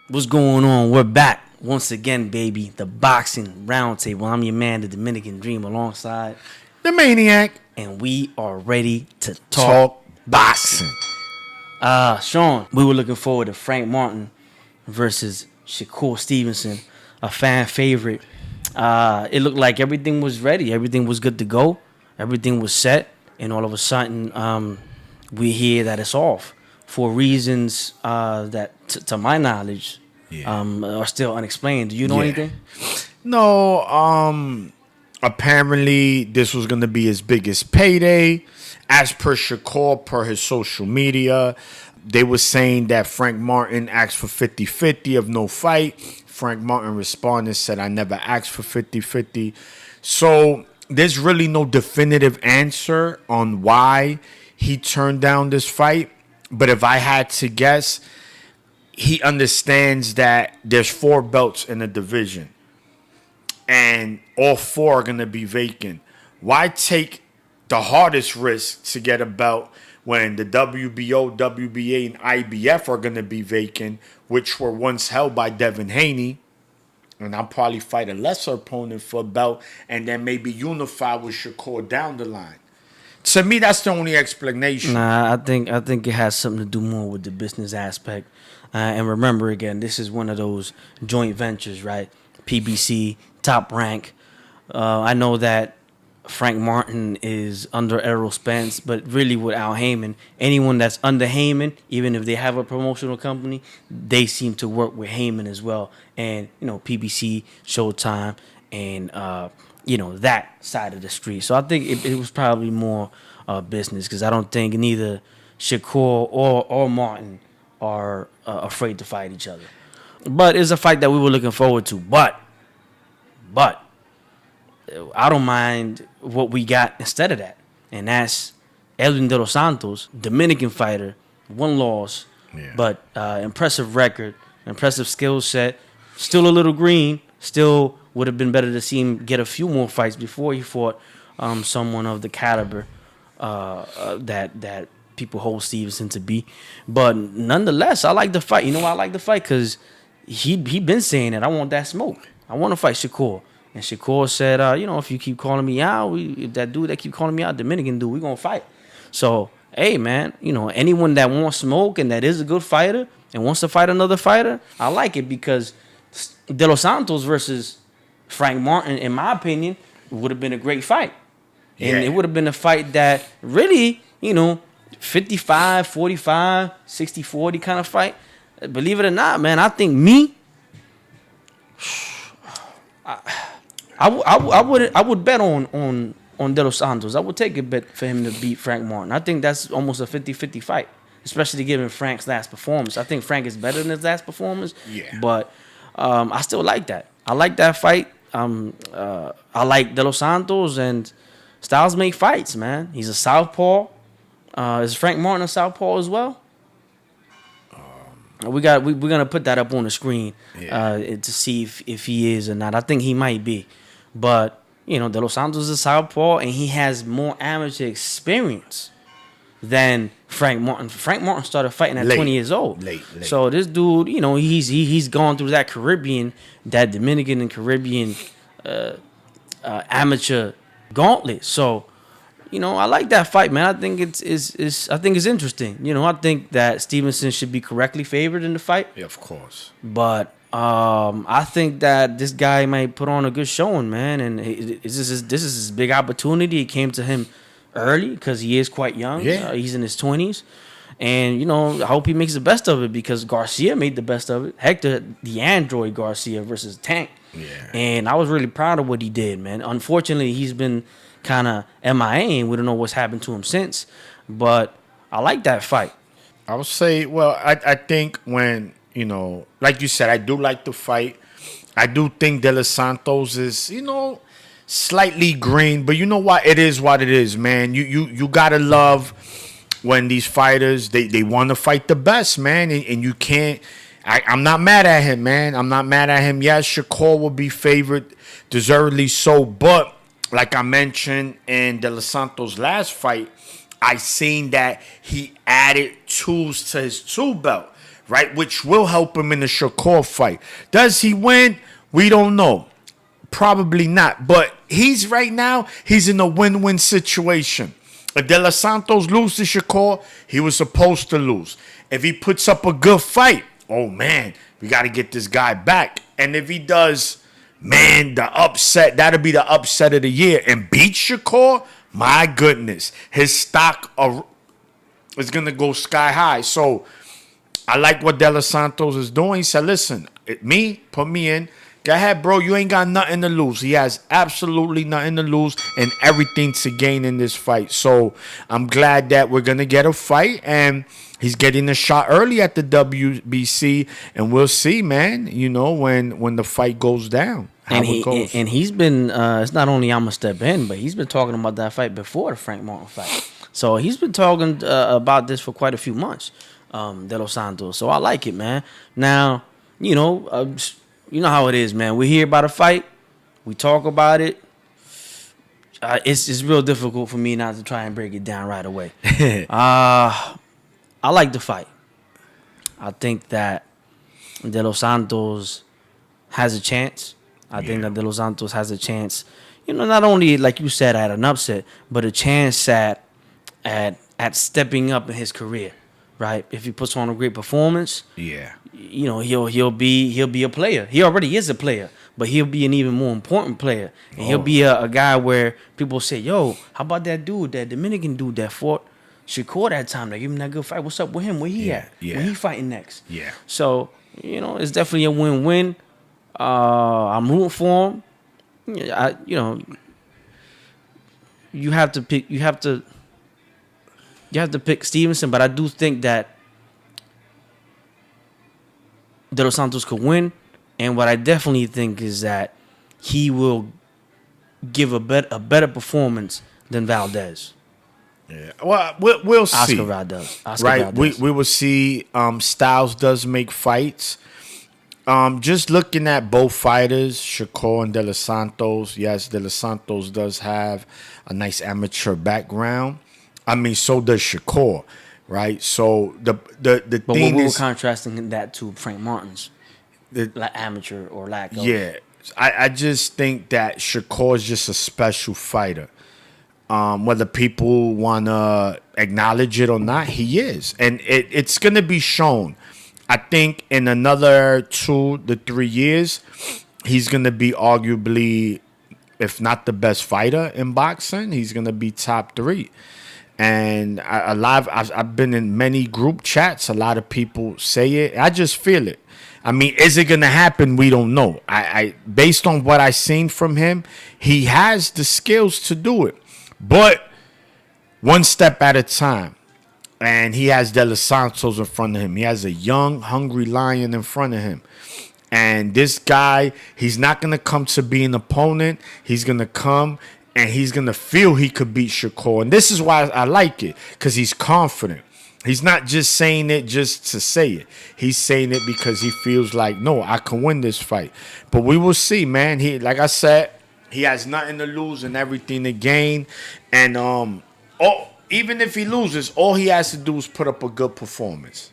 What's going on? We're back once again, baby. The Boxing Roundtable. I'm your man, the Dominican Dream, alongside, The Maniac. and we are ready to talk Talk boxing. boxing. Sean, we were looking forward to Frank Martin versus Shakur Stevenson, a fan favorite. It looked like everything was ready. Everything was good to go. Everything was set, and all of a sudden, we hear that it's off for reasons that, to my knowledge, are still unexplained. Do you know anything? No, apparently this was going to be his biggest payday. As per Shakur, per his social media, they were saying that Frank Martin asked for 50-50 of no fight. Frank Martin responded, said, I never asked for 50-50. So there's really no definitive answer on why he turned down this fight. But if I had to guess, he understands that there's 4 belts in the division. And all 4 are going to be vacant. Why take the hardest risk to get a belt when the WBO, WBA, and IBF are going to be vacant, which were once held by Devin Haney? And I'll probably fight a lesser opponent for a belt and then maybe unify with Shakur down the line. To me, that's the only explanation. Nah, I think it has something to do more with the business aspect. And remember, again, this is one of those joint ventures, right? PBC, Top Rank. I know that Frank Martin is under Errol Spence, but really without Heyman, anyone that's under Heyman, even if they have a promotional company, they seem to work with Heyman as well. And, PBC, Showtime, and, that side of the street. So I think it was probably more business, because I don't think neither Shakur or Martin are afraid to fight each other. But it's a fight that we were looking forward to. But I don't mind what we got instead of that. And that's Edwin De Los Santos, Dominican fighter, 1 loss, but impressive record, impressive skill set, still a little green, still would have been better to see him get a few more fights before he fought someone of the caliber that people hold Stevenson to be. But nonetheless, I like the fight. You know why I like the fight? Because he been saying that I want that smoke. I want to fight Shakur. And Shakur said, if you keep calling me out, if that dude that keep calling me out, Dominican dude, we going to fight. So, hey, man, anyone that wants smoke and that is a good fighter and wants to fight another fighter, I like it, because De Los Santos versus Frank Martin, in my opinion, would have been a great fight. And it would have been a fight that really, 55, 45, 60, 40 kind of fight. Believe it or not, man, I think I would bet on De Los Santos. I would take a bet for him to beat Frank Martin. I think that's almost a 50-50 fight, especially given Frank's last performance. I think Frank is better than his last performance. Yeah. But I still like that. I like that fight. I like De Los Santos, and styles make fights, man. He's a southpaw. Is Frank Martin a southpaw as well? We're gonna put that up on the screen to see if he is or not. I think he might be, but De Los Santos is a southpaw, and he has more amateur experience than Frank Martin. Frank Martin started fighting at 20 years old. Late. So this dude, he's gone through that Dominican and Caribbean amateur gauntlet. So, I like that fight, man. I think it's interesting. I think that Stevenson should be correctly favored in the fight. Yeah, of course. But I think that this guy might put on a good showing, man. And this is his big opportunity. It came to him early because he is quite young. Yeah. He's in his 20s. And, I hope he makes the best of it, because Garcia made the best of it. Hector, the android Garcia versus Tank. Yeah. And I was really proud of what he did, man. Unfortunately, he's been kind of MIA, and we don't know what's happened to him since. But I like that fight. I would say, well, I think when, like you said, I do like the fight. I do think De Los Santos is, slightly green. But you know what? It is what it is, man. You got to love when these fighters, they want to fight the best, man. And you can't. I'm not mad at him, man. I'm not mad at him. Yes, Shakur will be favored, deservedly so. But like I mentioned in De Los Santos' last fight, I seen that he added tools to his tool belt, right? Which will help him in the Shakur fight. Does he win? We don't know. Probably not. But he's in a win-win situation. If De Los Santos loses to Shakur, he was supposed to lose. If he puts up a good fight, oh man, we got to get this guy back. And if he does, man, the upset, that'll be the upset of the year. And beat Shakur, my goodness, his stock is going to go sky high. So I like what De Los Santos is doing. He said, listen, put me in. Go ahead, bro. You ain't got nothing to lose. He has absolutely nothing to lose and everything to gain in this fight. So I'm glad that we're going to get a fight. And he's getting a shot early at the WBC. And we'll see, man, when the fight goes down. And he's been, it's not only I'm going to step in, but he's been talking about that fight before the Frank Martin fight. So he's been talking about this for quite a few months, De Los Santos. So I like it, man. Now, you know how it is, man. We hear about a fight, we talk about it. It's real difficult for me not to try and break it down right away. I like the fight. I think that De Los Santos has a chance. I think that De Los Santos has a chance. Not only like you said at an upset, but a chance at stepping up in his career. Right, if he puts on a great performance, he'll be a player. He already is a player, but he'll be an even more important player, and he'll be a guy where people say, "Yo, how about that dude, that Dominican dude that fought Shakur that time? They give him that good fight. What's up with him? Where he at? When he fighting next?" Yeah. So it's definitely a win-win. I'm rooting for him. You have to pick. You have to pick Stevenson, but I do think that De Los Santos could win. And what I definitely think is that he will give a better performance than Valdez. Yeah. Well, we'll see. Oscar Valdez. We will see. Styles does make fights. Just looking at both fighters, Shakur and De Los Santos. Yes, De Los Santos does have a nice amateur background. I mean, so does Shakur, right? So the but thing we is, were contrasting that to Frank Martin's amateur or lack of. Yeah, I just think that Shakur is just a special fighter. Whether people want to acknowledge it or not, he is, and it's gonna be shown. I think in another 2 to 3 years, he's gonna be arguably, if not the best fighter in boxing, he's gonna be top 3. And I've been in many group chats. A lot of people say it. I just feel it. I mean, is it gonna happen? We don't know. I based on what I seen from him, he has the skills to do it, but one step at a time. And he has De Los Santos in front of him. He has a young, hungry lion in front of him. And this guy, he's not gonna come to be an opponent. He's gonna come. And he's going to feel he could beat Shakur. And this is why I like it, because he's confident. He's not just saying it just to say it. He's saying it because he feels like, no, I can win this fight. But we will see, man. Like I said, he has nothing to lose and everything to gain. And even if he loses, all he has to do is put up a good performance.